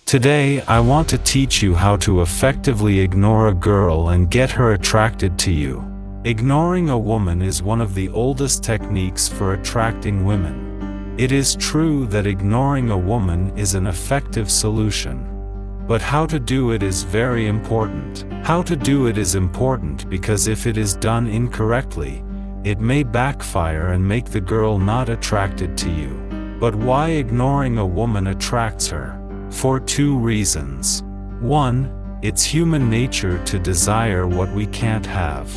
Today, I want to teach you how to effectively ignore a girl and get her attracted to you. Ignoring a woman is one of the oldest techniques for attracting women. It is true that ignoring a woman is an effective solution. But how to do it is very important. How to do it is important because if it is done incorrectly, it may backfire and make the girl not attracted to you. But why ignoring a woman attracts her? For two reasons. 1. It's human nature to desire what we can't have.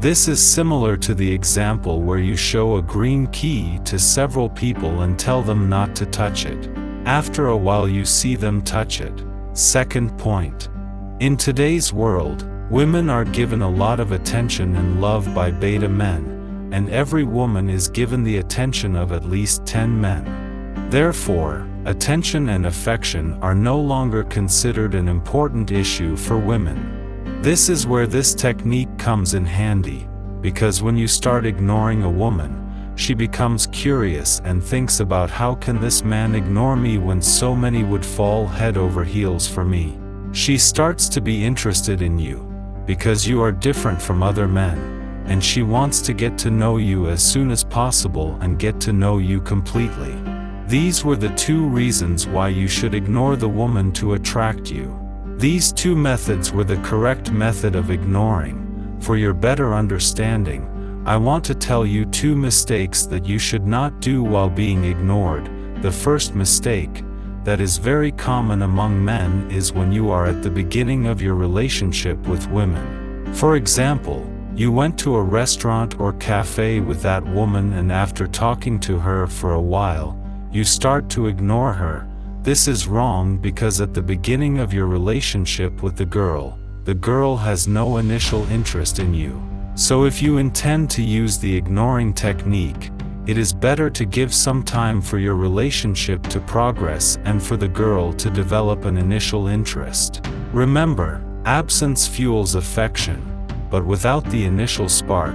This is similar to the example where you show a green key to several people and tell them not to touch it. After a while you see them touch it. Second point. In today's world, women are given a lot of attention and love by beta men, and every woman is given the attention of at least 10 men. Therefore, attention and affection are no longer considered an important issue for women. This is where this technique comes in handy, because when you start ignoring a woman, she becomes curious and thinks about how can this man ignore me when so many would fall head over heels for me. She starts to be interested in you, because you are different from other men, and she wants to get to know you as soon as possible and get to know you completely. These were the two reasons why you should ignore the woman to attract you. These two methods were the correct method of ignoring. For your better understanding, I want to tell you two mistakes that you should not do while being ignored. The first mistake, that is very common among men, is when you are at the beginning of your relationship with women. For example, you went to a restaurant or cafe with that woman, and after talking to her for a while, you start to ignore her. This is wrong because at the beginning of your relationship with the girl has no initial interest in you. So if you intend to use the ignoring technique, it is better to give some time for your relationship to progress and for the girl to develop an initial interest. Remember, absence fuels affection, but without the initial spark,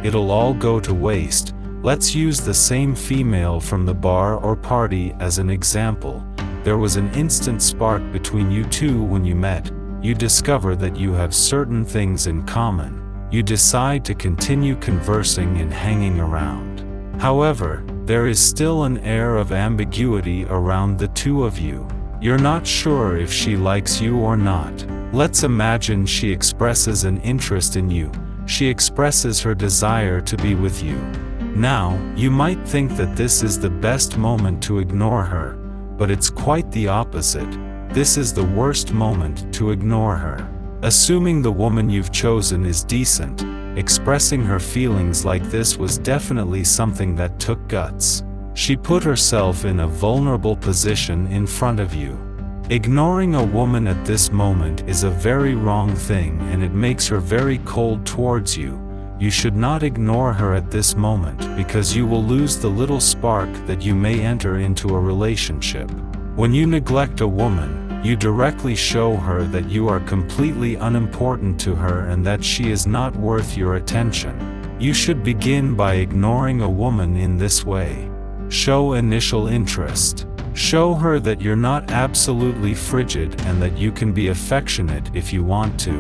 it'll all go to waste. Let's use the same female from the bar or party as an example. There was an instant spark between you two when you met. You discover that you have certain things in common. You decide to continue conversing and hanging around. However, there is still an air of ambiguity around the two of you. You're not sure if she likes you or not. Let's imagine she expresses an interest in you. She expresses her desire to be with you. Now, you might think that this is the best moment to ignore her, but it's quite the opposite. This is the worst moment to ignore her. Assuming the woman you've chosen is decent, expressing her feelings like this was definitely something that took guts. She put herself in a vulnerable position in front of you. Ignoring a woman at this moment is a very wrong thing, and it makes her very cold towards you. You should not ignore her at this moment because you will lose the little spark that you may enter into a relationship. When you neglect a woman, you directly show her that you are completely unimportant to her and that she is not worth your attention. You should begin by ignoring a woman in this way. Show initial interest. Show her that you're not absolutely frigid and that you can be affectionate if you want to.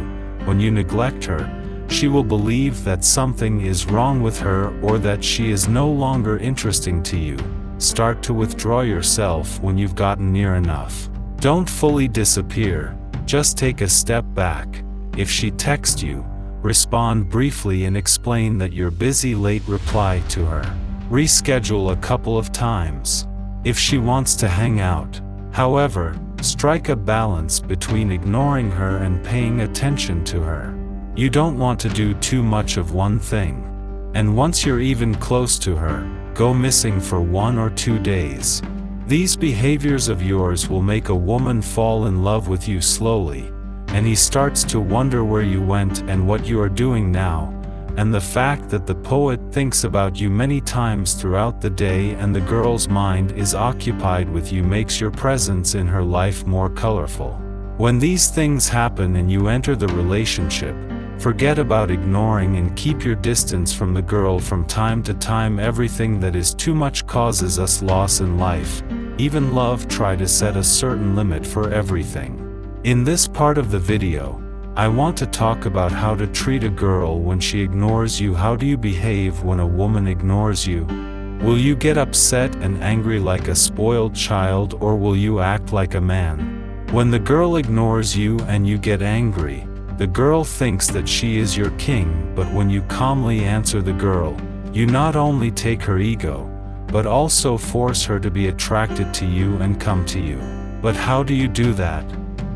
When you neglect her, she will believe that something is wrong with her or that she is no longer interesting to you. Start to withdraw yourself when you've gotten near enough. Don't fully disappear, just take a step back. If she texts you, respond briefly and explain that you're busy. Late reply to her. Reschedule a couple of times. If she wants to hang out, however, strike a balance between ignoring her and paying attention to her. You don't want to do too much of one thing. And once you're even close to her, go missing for 1 or 2 days. These behaviors of yours will make a woman fall in love with you slowly, and he starts to wonder where you went and what you are doing now, and the fact that the poet thinks about you many times throughout the day and the girl's mind is occupied with you makes your presence in her life more colorful. When these things happen and you enter the relationship, forget about ignoring and keep your distance from the girl from time to time. Everything that is too much causes us loss in life. even love try to set a certain limit for everything. In this part of the video, I want to talk about how to treat a girl when she ignores you. How do you behave when a woman ignores you? Will you get upset and angry like a spoiled child, or will you act like a man? When the girl ignores you and you get angry, the girl thinks that she is your king, but when you calmly answer the girl, you not only take her ego, but also force her to be attracted to you and come to you. But how do you do that?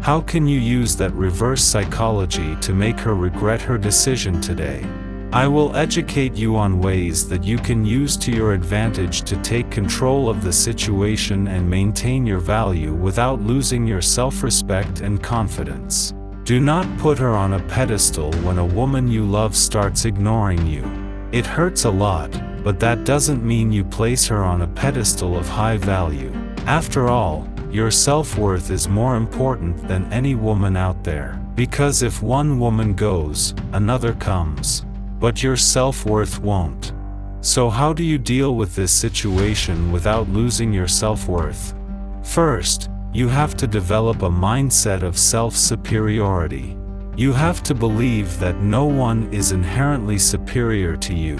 How can you use that reverse psychology to make her regret her decision today? I will educate you on ways that you can use to your advantage to take control of the situation and maintain your value without losing your self-respect and confidence. Do not put her on a pedestal when a woman you love starts ignoring you. It hurts a lot, but that doesn't mean you place her on a pedestal of high value. After all, your self-worth is more important than any woman out there. Because if one woman goes, another comes. But your self-worth won't. So how do you deal with this situation without losing your self-worth? First, you have to develop a mindset of self-superiority. You have to believe that no one is inherently superior to you.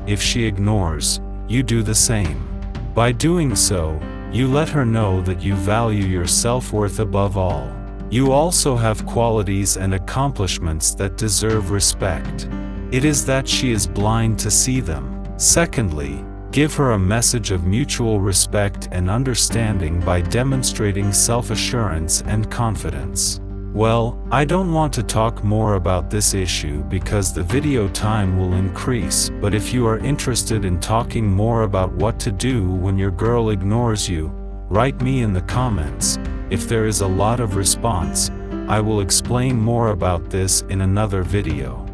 If she ignores, you do the same. By doing so, you let her know that you value your self-worth above all. You also have qualities and accomplishments that deserve respect. It is that she is blind to see them. Secondly, give her a message of mutual respect and understanding by demonstrating self-assurance and confidence. Well, I don't want to talk more about this issue because the video time will increase, but if you are interested in talking more about what to do when your girl ignores you, write me in the comments. If there is a lot of response, I will explain more about this in another video.